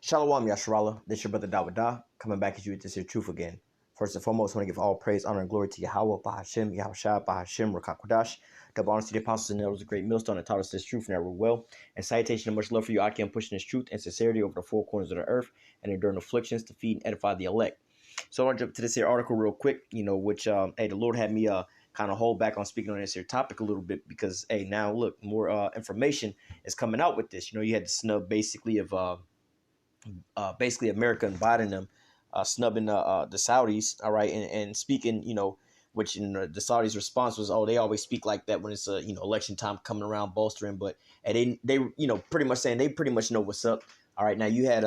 Shalom Yasharallah, this your brother Dawada, coming back at you with this here truth again. First and foremost, I want to give all praise, honor, and glory to Yahweh, Bahashim, Yahushua, Bahashim, Rakakwadash. Double honor to the apostles and elders, a great millstone that taught us this truth and ever will. And salutation and much love for you, Aki, pushing this truth and sincerity over the four corners of the earth and enduring afflictions to feed and edify the elect. So I want to jump to this here article real quick, which, the Lord had me kind of hold back on speaking on this here topic a little bit because, now look, more information is coming out with this. You had the snub basically of basically America and Biden them snubbing the Saudis, all right, and speaking, which the Saudis' response was, oh, they always speak like that when it's election time coming around, bolstering, but they pretty much saying they pretty much know what's up. All right, now you had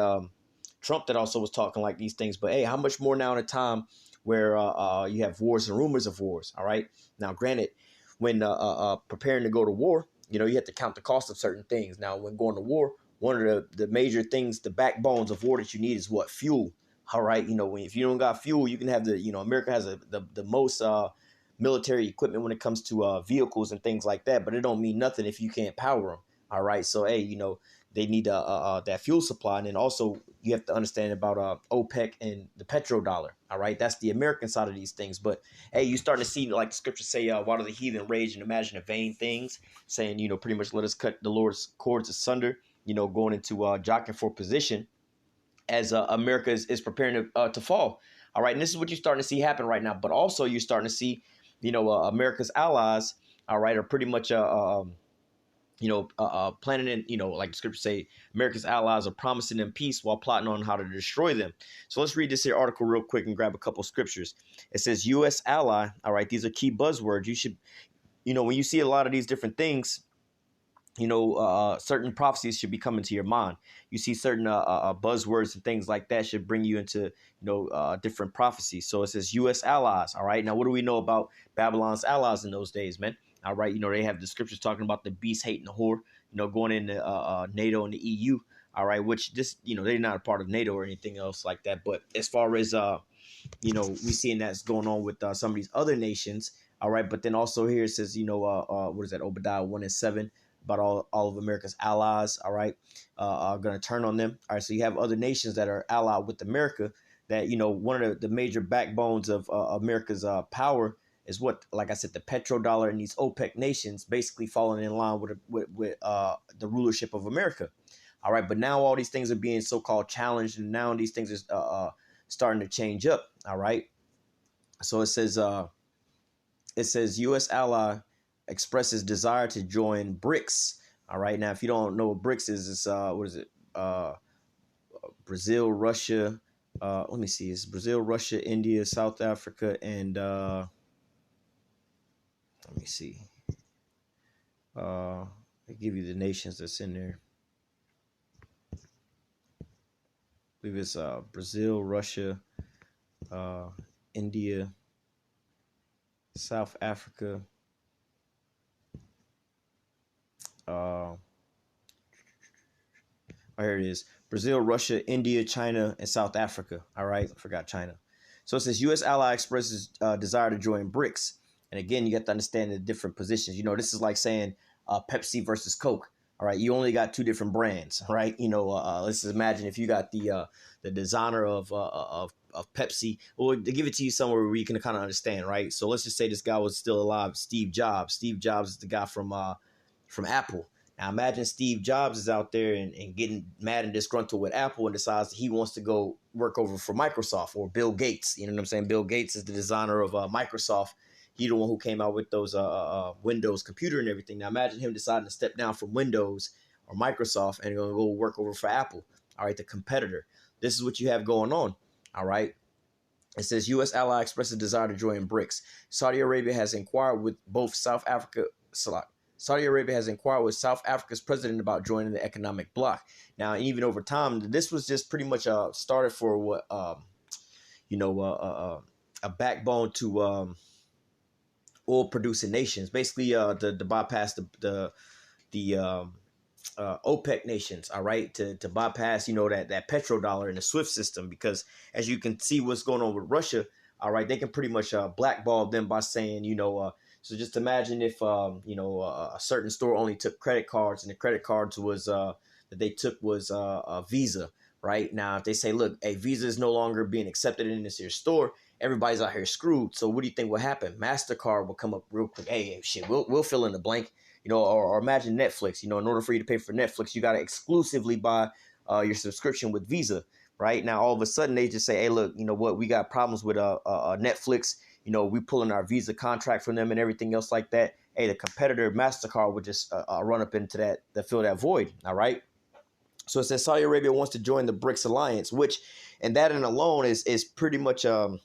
Trump that also was talking like these things, but hey, how much more now in a time where you have wars and rumors of wars? All right, now granted, when preparing to go to war, you have to count the cost of certain things. Now, when going to war, one of the major things, the backbones of war that you need is what? Fuel. All right. If you don't got fuel, you can have America has the most military equipment when it comes to vehicles and things like that. But it don't mean nothing if you can't power them. All right. So, hey, they need that fuel supply. And then also you have to understand about OPEC and the petrodollar. All right. That's the American side of these things. But, hey, you starting to see, like the scriptures say, why do the heathen rage and imagine the vain things, saying, pretty much let us cut the Lord's cords asunder. Going into jockeying for position as America is preparing to fall. All right. And this is what you're starting to see happen right now. But also you're starting to see, America's allies, all right, are pretty much, planning in, like the scriptures say, America's allies are promising them peace while plotting on how to destroy them. So let's read this here article real quick and grab a couple scriptures. It says U.S. ally. All right. These are key buzzwords. You should, when you see a lot of these different things, certain prophecies should be coming to your mind. You see certain buzzwords and things like that should bring you into, different prophecies. So it says U.S. allies. All right. Now, what do we know about Babylon's allies in those days, man? All right. They have the scriptures talking about the beast hating the whore, going into NATO and the EU. All right. Which they're not a part of NATO or anything else like that. But as far as, we seeing that's going on with some of these other nations. All right. But then also here it says, what is that? Obadiah 1:7. About all of America's allies, all right, are going to turn on them. All right, so you have other nations that are allied with America that, one of the major backbones of America's power is what, like I said, the petrodollar and these OPEC nations basically falling in line with the rulership of America. All right, but now all these things are being so-called challenged, and now these things are starting to change up. All right, so it says U.S. ally expresses desire to join BRICS. All right. Now, if you don't know what BRICS is, it's what is it? Brazil, Russia. Let me see. It's Brazil, Russia, India, South Africa, and let me see. I give you the nations that's in there. I believe it's Brazil, Russia, India, South Africa. Here it is. Brazil, Russia, India, China, and South Africa. All right. I forgot China. So it says U.S. ally expresses desire to join BRICS. And again, you have to understand the different positions. This is like saying Pepsi versus Coke. All right. You only got two different brands, right? Let's just imagine if you got the designer of Pepsi. Well, they give it to you somewhere where you can kind of understand, right? So let's just say this guy was still alive, Steve Jobs. Steve Jobs is the guy from Apple. Now imagine Steve Jobs is out there and getting mad and disgruntled with Apple and decides that he wants to go work over for Microsoft or Bill Gates. You know what I'm saying? Bill Gates is the designer of Microsoft. He's the one who came out with those Windows computer and everything. Now imagine him deciding to step down from Windows or Microsoft and going to go work over for Apple. All right, the competitor. This is what you have going on. All right. It says U.S. ally expresses desire to join BRICS. Saudi Arabia has inquired with South Africa's president about joining the economic bloc. Now, even over time, this was just pretty much started for what, a backbone to oil-producing nations, basically to bypass the OPEC nations, all right, to bypass, that petrodollar and the SWIFT system, because as you can see what's going on with Russia, all right, they can pretty much blackball them by saying, so just imagine if, a certain store only took credit cards and the credit cards was that they took was a Visa. right? Now, if they say, look, hey, Visa is no longer being accepted in this here store, everybody's out here screwed. So what do you think will happen? MasterCard will come up real quick. Hey, shit, we'll fill in the blank, or imagine Netflix. In order for you to pay for Netflix, you got to exclusively buy your subscription with Visa, right? Now, all of a sudden, they just say, hey, look, you know what? We got problems with Netflix. We pulling our Visa contract from them and everything else like that. Hey, the competitor MasterCard would just run up into that to fill that void. All right. So it says Saudi Arabia wants to join the BRICS alliance, which, and that in alone is pretty much a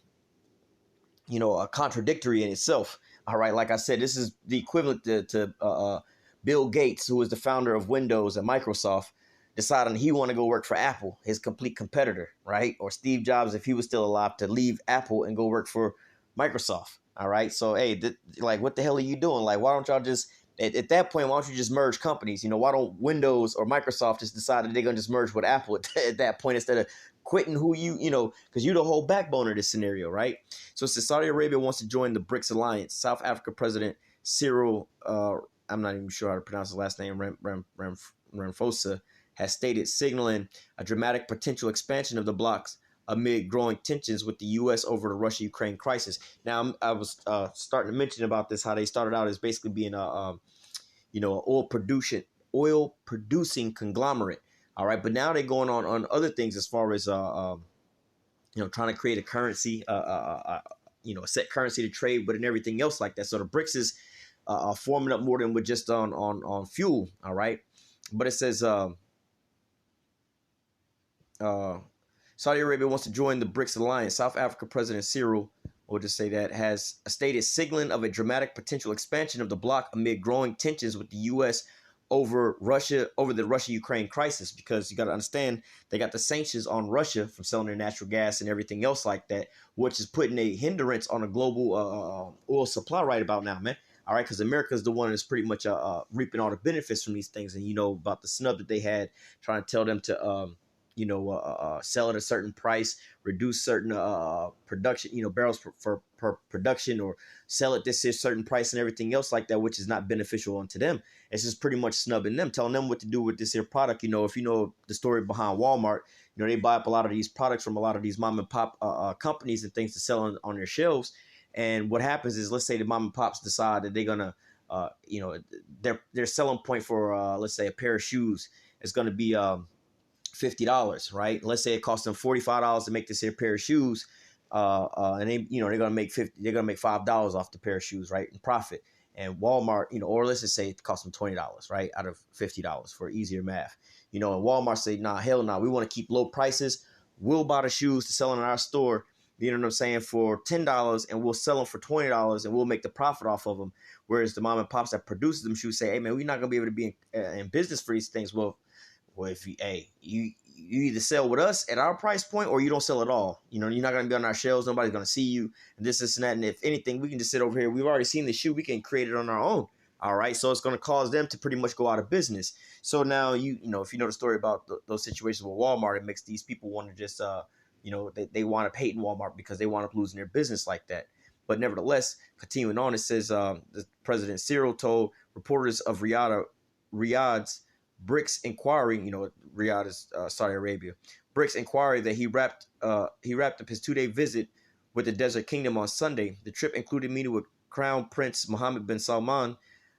contradictory in itself. All right, like I said, this is the equivalent to Bill Gates, who was the founder of Windows and Microsoft, deciding he want to go work for Apple, his complete competitor, right? Or Steve Jobs, if he was still alive, to leave Apple and go work for Microsoft. All right, so hey, like, what the hell are you doing? Like, why don't y'all just at that point, why don't you just merge companies? Why don't Windows or Microsoft just decide that they're gonna just merge with Apple at that point instead of quitting who because you're the whole backbone of this scenario, right? So it says Saudi Arabia wants to join the BRICS alliance. South Africa President Cyril, I'm not even sure how to pronounce his last name, Ramaphosa, has stated, signaling a dramatic potential expansion of the blocs amid growing tensions with the U.S. over the Russia-Ukraine crisis. Now, I was starting to mention about this, how they started out as basically being an oil producing conglomerate. All right, but now they're going on other things as far as trying to create a currency, a set currency to trade with and everything else like that. So the BRICS is forming up more than with just on fuel. All right, but it says Saudi Arabia wants to join the BRICS alliance. South Africa President Cyril, we'll just say that, has stated, signaling of a dramatic potential expansion of the bloc amid growing tensions with the U.S. over the Russia-Ukraine crisis, because you got to understand they got the sanctions on Russia from selling their natural gas and everything else like that, which is putting a hindrance on a global oil supply right about now, man. All right, because America is the one that's pretty much reaping all the benefits from these things, and about the snub that they had trying to tell them to sell at a certain price, reduce certain production, barrels per production, or sell at this certain price and everything else like that, which is not beneficial unto them. It's just pretty much snubbing them, telling them what to do with this here product. If you know the story behind Walmart, they buy up a lot of these products from a lot of these mom and pop companies and things to sell on their shelves. And what happens is, let's say the mom and pops decide that they're gonna, their selling point for let's say a pair of shoes is gonna be $50, right? Let's say it costs them $45 to make this here pair of shoes, and they're gonna make $5 off the pair of shoes, right, in profit. And Walmart, or let's just say it costs them $20, right, out of $50 for easier math. And Walmart say, nah, hell no, we want to keep low prices. We'll buy the shoes to sell in our store, you know what I'm saying, for $10, and we'll sell them for $20, and we'll make the profit off of them. Whereas the mom and pops that produces them shoes say, hey man, we're not gonna be able to be in business for these things. Well, if you either sell with us at our price point, or you don't sell at all. You're not going to be on our shelves. Nobody's going to see you, and this and that. And if anything, we can just sit over here. We've already seen the shoe. We can create it on our own. All right. So it's going to cause them to pretty much go out of business. So now, if you know the story about those situations with Walmart, it makes these people want to just, they want to hate in Walmart because they want to losing their business like that. But nevertheless, continuing on, it says the President Cyril told reporters of Riyadh's BRICS inquiry, Riyadh is Saudi Arabia, BRICS inquiry, that he wrapped up his 2-day visit with the Desert Kingdom on Sunday. The trip included meeting with Crown Prince Mohammed bin Salman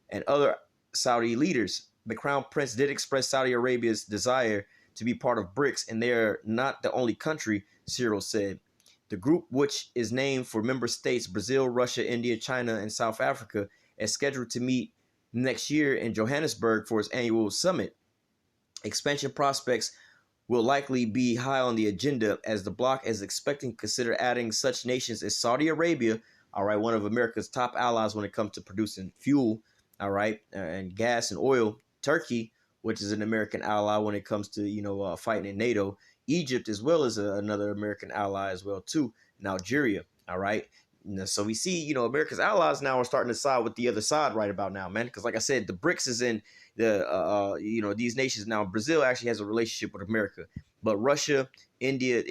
and other Saudi leaders. The Crown Prince did express Saudi Arabia's desire to be part of BRICS, and they're not the only country, Cyril said. The group, which is named for member states Brazil, Russia, India, China, and South Africa, is scheduled to meet next year in Johannesburg for its annual summit. Expansion prospects will likely be high on the agenda, as the bloc is expecting to consider adding such nations as Saudi Arabia, all right, one of America's top allies when it comes to producing fuel, all right, and gas and oil. Turkey, which is an American ally when it comes to fighting in NATO. Egypt, as well as another American ally as well too. And Algeria, all right. So we see, America's allies now are starting to side with the other side right about now, man. Because like I said, the BRICS is in the, these nations now. Brazil actually has a relationship with America, but Russia, India,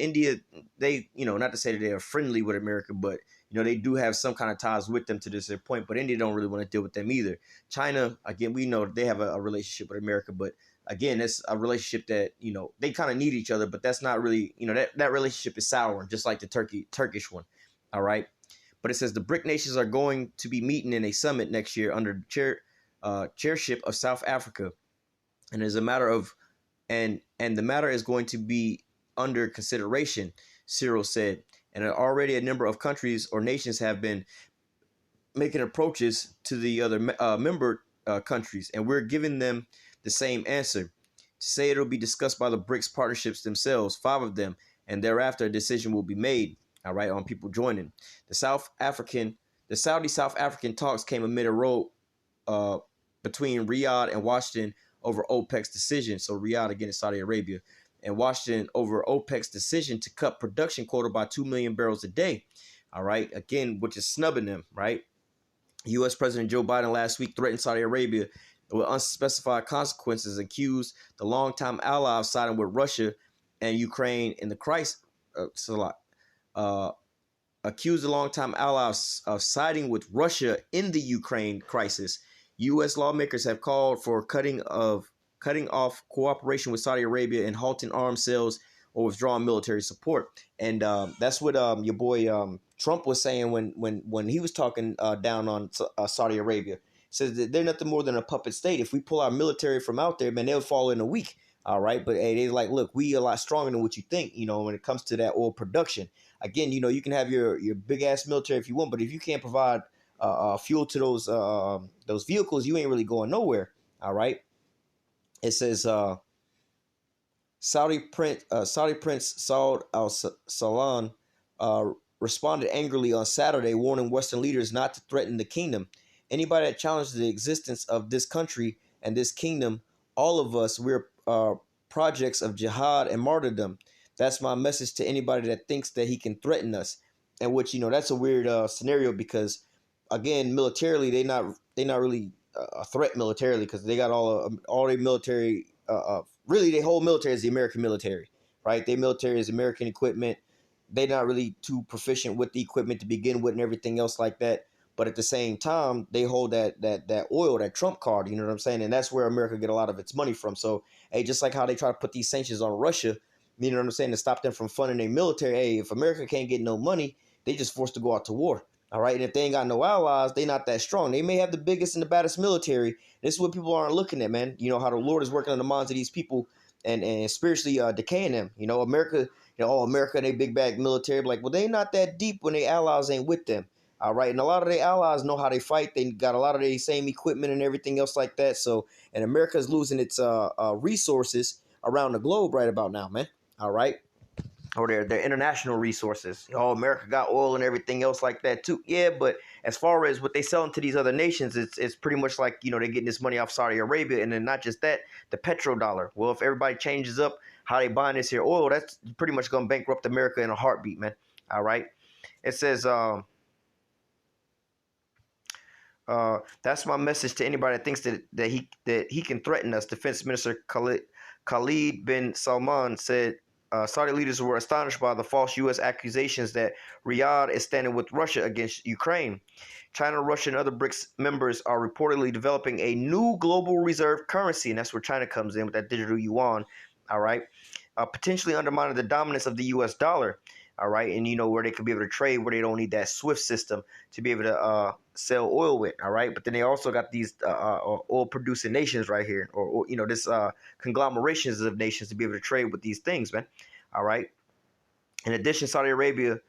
they, not to say that they are friendly with America, but, they do have some kind of ties with them to this point. But India don't really want to deal with them either. China, again, we know they have a relationship with America, but again, it's a relationship that, they kind of need each other, but that's not really, that relationship is sour, just like the Turkish one. All right. But it says the BRIC nations are going to be meeting in a summit next year under the chairship of South Africa. And as a matter of, and the matter is going to be under consideration, Cyril said. And already a number of countries or nations have been making approaches to the other member countries, and we're giving them the same answer. To say it'll be discussed by the BRICS partnerships themselves, 5 of them, and thereafter a decision will be made, all right, on people joining. The Saudi South African talks came amid a row between Riyadh and Washington over OPEC's decision. So Riyadh, again, is Saudi Arabia, and Washington over OPEC's decision to cut production quota by 2 million barrels a day. All right, again, which is snubbing them, right? U.S. President Joe Biden last week threatened Saudi Arabia with unspecified consequences, accused the longtime ally of siding with Russia and Ukraine in the crisis. Accused the longtime ally of siding with Russia in the Ukraine crisis. U.S. lawmakers have called for cutting off cooperation with Saudi Arabia and halting arms sales or withdrawing military support. And that's what your boy Trump was saying when he was talking down on Saudi Arabia. He says that they're nothing more than a puppet state. If we pull our military from out there, man, they'll fall in a week. All right. But hey, they're like, look, we a lot stronger than what you think, when it comes to that oil production. Again, you can have your big ass military if you want, but if you can't provide fuel to those vehicles, you ain't really going nowhere. All right. It says Saudi Prince Saud al-Salman responded angrily on Saturday, warning Western leaders not to threaten the kingdom. Anybody that challenges the existence of this country and this kingdom, all of us, we're projects of jihad and martyrdom. That's my message to anybody that thinks that he can threaten us. And which, that's a weird scenario because, again, militarily, they're not really a threat militarily because they got all their military. Really, their whole military is the American military, right? Their military is American equipment. They're not really too proficient with the equipment to begin with and everything else like that. But at the same time, they hold that oil, that Trump card, you know what I'm saying? And that's where America get a lot of its money from. So, hey, just like how they try to put these sanctions on Russia, you know what I'm saying, to stop them from funding their military. Hey, if America can't get no money, they just forced to go out to war. All right. And if they ain't got no allies, they not that strong. They may have the biggest and the baddest military. This is what people aren't looking at, man. How the Lord is working on the minds of these people and spiritually decaying them. America, America, they big bag military. Like, well, they not that deep when their allies ain't with them. All right. And a lot of their allies know how they fight. They got a lot of the same equipment and everything else like that. So, and America is losing its resources around the globe right about now, man. All right. Or their international resources. America got oil and everything else like that too. Yeah, but as far as what they selling to these other nations, it's pretty much like, they're getting this money off Saudi Arabia. And then not just that, the petrodollar. Well, if everybody changes up how they buying this here oil, that's pretty much going to bankrupt America in a heartbeat, man. All right. It says, that's my message to anybody that thinks that he can threaten us. Defense Minister Khalid bin Salman said Saudi leaders were astonished by the false U.S. accusations that Riyadh is standing with Russia against Ukraine. China, Russia, and other BRICS members are reportedly developing a new global reserve currency, and that's where China comes in with that digital yuan, all right, potentially undermining the dominance of the U.S. dollar, all right, and where they could be able to trade where they don't need that SWIFT system to be able to sell oil with, all right. But then they also got these oil-producing nations right here, or this conglomerations of nations to be able to trade with these things, man. All right. In addition of Saudi Arabia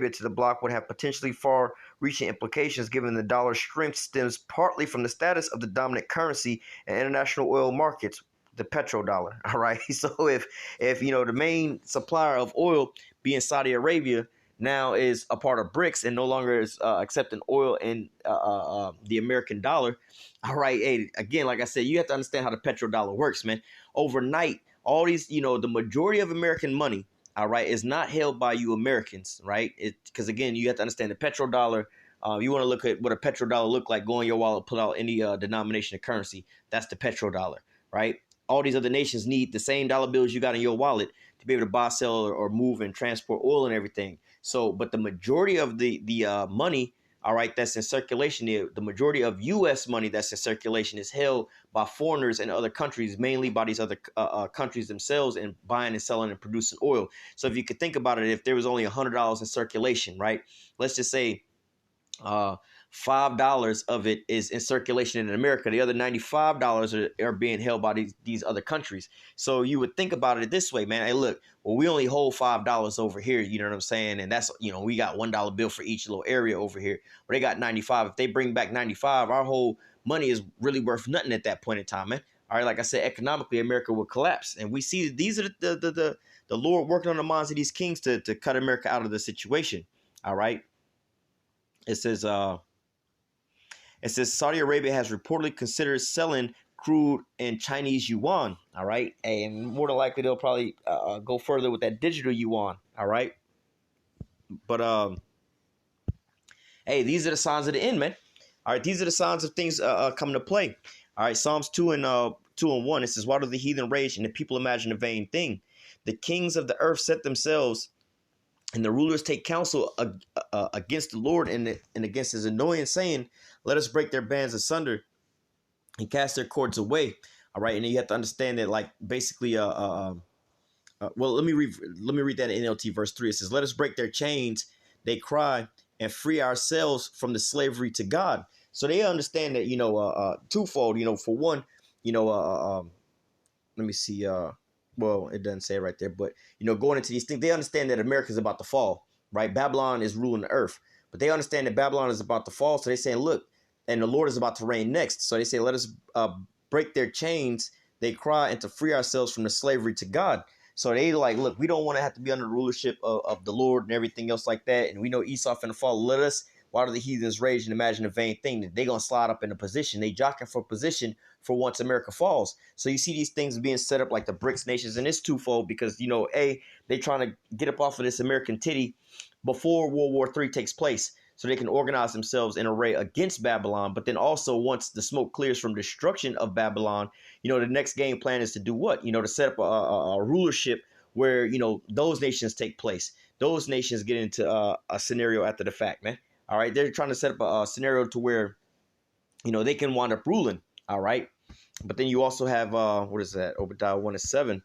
to the bloc would have potentially far-reaching implications, given the dollar's strength stems partly from the status of the dominant currency in international oil markets, the petrodollar. All right. So if the main supplier of oil being Saudi Arabia now is a part of BRICS and no longer is accepting oil in the American dollar. All right. Hey, again, like I said, you have to understand how the petrodollar works, man. Overnight, all these, the majority of American money, all right, is not held by you Americans, right? Because, again, you have to understand the petrodollar. You want to look at what a petrodollar look like, go in your wallet, pull out any denomination of currency. That's the petrodollar, right? All these other nations need the same dollar bills you got in your wallet to be able to buy, sell, or move and transport oil and everything. So, but the majority of the money all right, that's in circulation. The majority of U.S. money that's in circulation is held by foreigners in other countries, mainly by these other countries themselves, and buying and selling and producing oil. So if you could think about it, if there was only $100 in circulation, right? Let's just say uh, $5 of it is in circulation in America. The other $95 are being held by these other countries. So you would think about it this way, man. Hey, look, well, we only hold $5 over here. You know what I'm saying? And that's, we got $1 bill for each little area over here. But they got 95. If they bring back 95, our whole money is really worth nothing at that point in time, man. All right, like I said, economically, America will collapse. And we see that these are the Lord working on the minds of these kings to cut America out of the situation. All right. It says Saudi Arabia has reportedly considered selling crude in Chinese yuan. All right. And more than likely, they'll probably go further with that digital yuan. All right. But hey, these are the signs of the end, man. All right. These are the signs of things coming to play. All right. Psalms 2 and 1. It says, why do the heathen rage and the people imagine a vain thing? The kings of the earth set themselves, and the rulers take counsel against the Lord and against his anointing, saying, let us break their bands asunder and cast their cords away. All right. And then you have to understand that, like, basically, well, let me read that in NLT verse 3. It says, let us break their chains, they cry, and free ourselves from the slavery to God. So they understand that, twofold, for one, let me see, well, it doesn't say it right there, but, going into these things, they understand that America is about to fall, right? Babylon is ruling the earth, but they understand that Babylon is about to fall. So they're saying, look, and the Lord is about to reign next. So they say, let us break their chains, they cry, and to free ourselves from the slavery to God. So they like, look, we don't want to have to be under the rulership of the Lord and everything else like that. And we know Esau finna fall. Let us, why do the heathens rage and imagine a vain thing? That they're going to slide up in a position. They jockeying for position for once America falls. So you see these things being set up like the BRICS nations, and it's twofold because, they trying to get up off of this American titty before World War III takes place, so they can organize themselves in array against Babylon. But then also, once the smoke clears from destruction of Babylon, the next game plan is to do what? To set up a rulership where, those nations take place. Those nations get into a scenario after the fact, man. All right. They're trying to set up a scenario to where, they can wind up ruling. All right. But then you also have, what is that? Obadiah 1:7.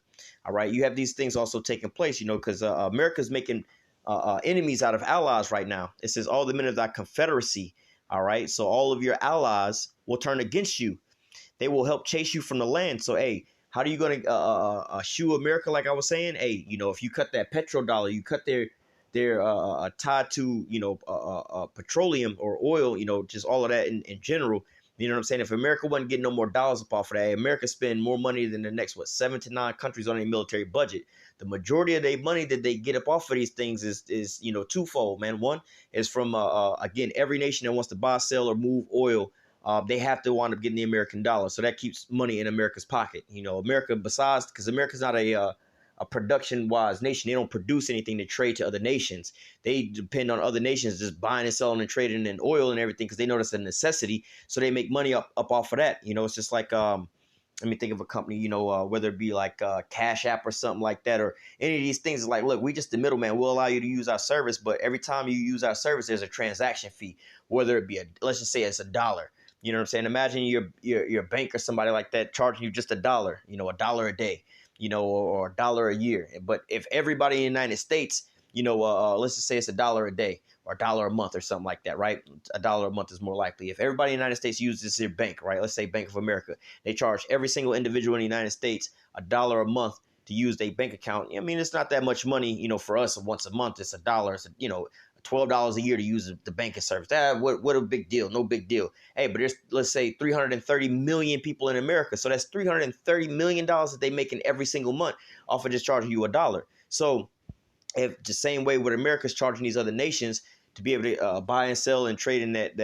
All right. You have these things also taking place, because America's making enemies out of allies right now. It says all the men of thy confederacy. All right. So all of your allies will turn against you. They will help chase you from the land. So, hey, how are you going to shoo America? Like I was saying, hey, if you cut that petrodollar, you cut their tied to, petroleum or oil, just all of that in general. You know what I'm saying? If America wasn't getting no more dollars up off of that, America spend more money than the next, 7 to 9 countries on a military budget. The majority of their money that they get up off of these things is twofold, man. One is from, again, every nation that wants to buy, sell, or move oil. They have to wind up getting the American dollar. So that keeps money in America's pocket. America, besides, because America's not a production-wise nation. They don't produce anything to trade to other nations. They depend on other nations just buying and selling and trading in oil and everything because they know that's a necessity. So they make money up off of that. It's just like, let me think of a company, whether it be like Cash App or something like that, or any of these things. Is like, look, we just the middleman. We'll allow you to use our service, but every time you use our service, there's a transaction fee, whether it be let's just say it's $1. You know what I'm saying? Imagine your bank or somebody like that charging you just $1, $1 a day, or $1 a year. But if everybody in the United States, let's just say it's $1 a day or $1 a month or something like that, right? $1 a month is more likely. If everybody in the United States uses their bank, right? Let's say Bank of America, they charge every single individual in the United States $1 a month to use their bank account. I mean, it's not that much money, for us once a month. It's $1. It's, $12 a year to use the banking service. What a big deal. No big deal. Hey, but there's, let's say, 330 million people in America. So that's $330 million that they make in every single month off of just charging you $1. So if the same way what America's charging these other nations to be able to buy and sell and trade in that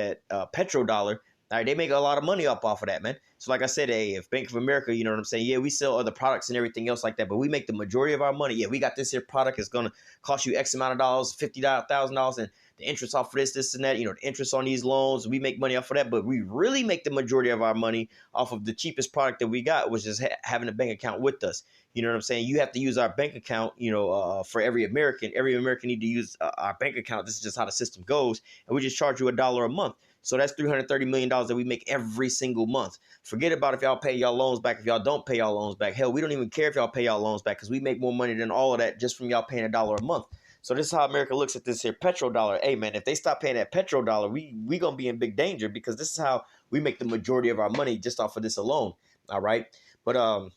petrodollar, All right, they make a lot of money off of that, man. So like I said, hey, if Bank of America, you know what I'm saying? Yeah, we sell other products and everything else like that, but we make the majority of our money. Yeah, we got this here product. It's gonna cost you X amount of dollars, $50,000, and the interest off of this and that. You know, the interest on these loans, we make money off of that, but we really make the majority of our money off of the cheapest product that we got, which is having a bank account with us. You know what I'm saying? You have to use our bank account, you know, for every American. Every American need to use our bank account. This is just how the system goes, and we just charge you $1 a month. So that's $330 million that we make every single month. Forget about if y'all pay y'all loans back, if y'all don't pay y'all loans back. Hell, we don't even care if y'all pay y'all loans back because we make more money than all of that just from y'all paying $1 a month. So this is how America looks at this here petrodollar. Hey, man, if they stop paying that petrodollar, we going to be in big danger because this is how we make the majority of our money just off of this alone. All right. But on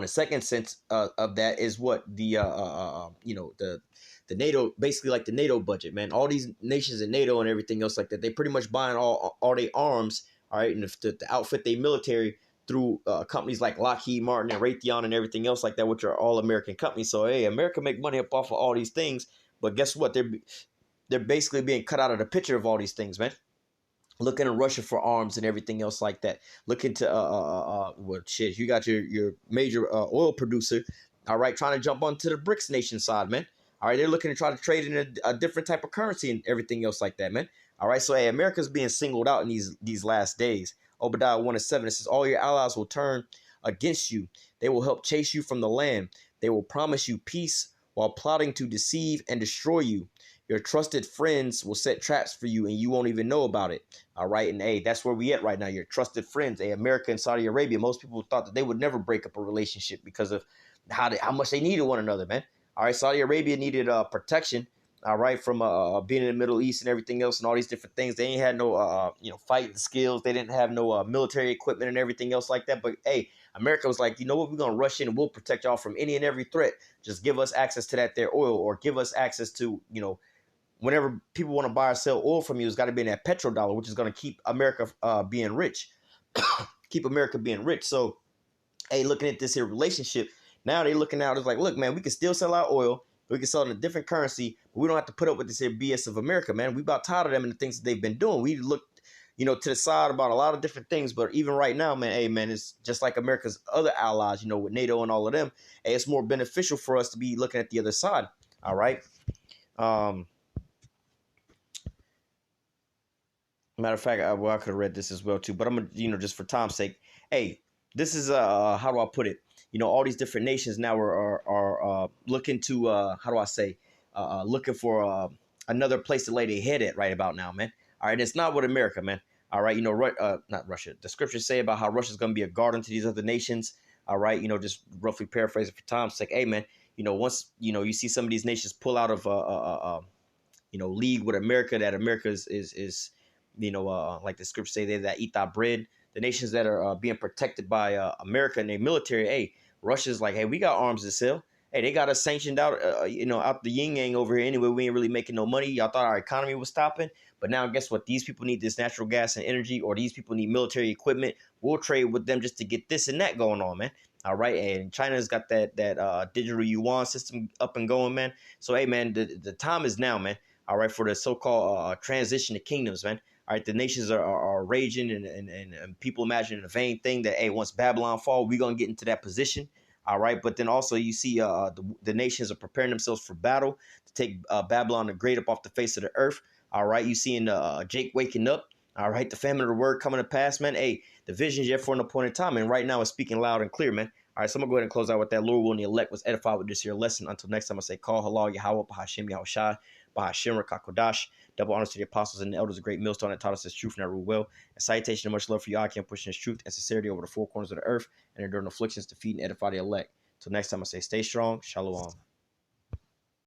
the second sense of that is what the, you know, the NATO, basically like the NATO budget, man. All these nations in NATO and everything else like that, they pretty much buying all their arms, all right, and to outfit their military through companies like Lockheed Martin and Raytheon and everything else like that, which are all American companies. So, hey, America make money up off of all these things, but guess what? They're basically being cut out of the picture of all these things, man. Looking to Russia for arms and everything else like that. Looking to well, shit, you got your major oil producer, all right, trying to jump onto the BRICS nation side, man. All right, they're looking to try to trade in a different type of currency and everything else like that, man. All right, so hey, America's being singled out in these last days. Obadiah 1:7, it says, all your allies will turn against you. They will help chase you from the land. They will promise you peace while plotting to deceive and destroy you. Your trusted friends will set traps for you and you won't even know about it. All right. And hey, that's where we at right now. Your trusted friends, hey, America and Saudi Arabia. Most people thought that they would never break up a relationship because of how much they needed one another, man. All right. Saudi Arabia needed protection. All right. From being in the Middle East and everything else and all these different things. They ain't had no, you know, fighting skills. They didn't have no military equipment and everything else like that. But hey, America was like, you know what? We're going to rush in and we'll protect y'all from any and every threat. Just give us access to that there oil or give us access to, you know, whenever people want to buy or sell oil from you, it's got to be in that petrodollar, which is going to keep America being rich. Keep America being rich. So, hey, looking at this here relationship, now they're looking out. It's like, look, man, we can still sell our oil. We can sell it in a different currency, but we don't have to put up with this here BS of America, man. We about tired of them and the things that they've been doing. We look, you know, to the side about a lot of different things, but even right now, man, hey, man, it's just like America's other allies, you know, with NATO and all of them. Hey, it's more beneficial for us to be looking at the other side. All right. Matter of fact, I could have read this as well too, but I'm gonna, you know, just for time's sake. Hey, this is how do I put it? You know, all these different nations now are looking to how do I say, looking for another place to lay their head at right about now, man. All right, it's not with America, man. All right, you know, not Russia. The scriptures say about how Russia's gonna be a garden to these other nations. All right, you know, just roughly paraphrasing for time's sake. Hey, man, you know, once you know you see some of these nations pull out of you know, league with America, that America is you know, like the scriptures say, they that eat thy bread. The nations that are being protected by America and their military, hey, Russia's like, hey, we got arms to sell. Hey, they got us sanctioned out, you know, out the yin yang over here. Anyway, we ain't really making no money. Y'all thought our economy was stopping. But now guess what? These people need this natural gas and energy, or these people need military equipment. We'll trade with them just to get this and that going on, man. All right. And China's got that digital yuan system up and going, man. So, hey, man, the time is now, man. All right. For the so-called transition to kingdoms, man. All right, the nations are raging and people imagining a vain thing that, hey, once Babylon fall, we're going to get into that position. All right, but then also you see the nations are preparing themselves for battle to take Babylon the Great up off the face of the earth. All right, you seeing Jake waking up. All right, the famine of the word coming to pass, man. Hey, the vision's yet for an appointed time, and right now it's speaking loud and clear, man. All right, so I'm going to go ahead and close out with that. Lord willing, the elect was edified with this here lesson. Until next time, I say, call halal Yahweh, Bahashim Yahushai, Bahashim Rakakodash. Double honors to the apostles and the elders, a great millstone that taught us this truth and that rule well. And citation and much love for you, I can pushing this truth and sincerity over the four corners of the earth and enduring afflictions to feed and edify the elect. Till next time, I say, stay strong. Shalom.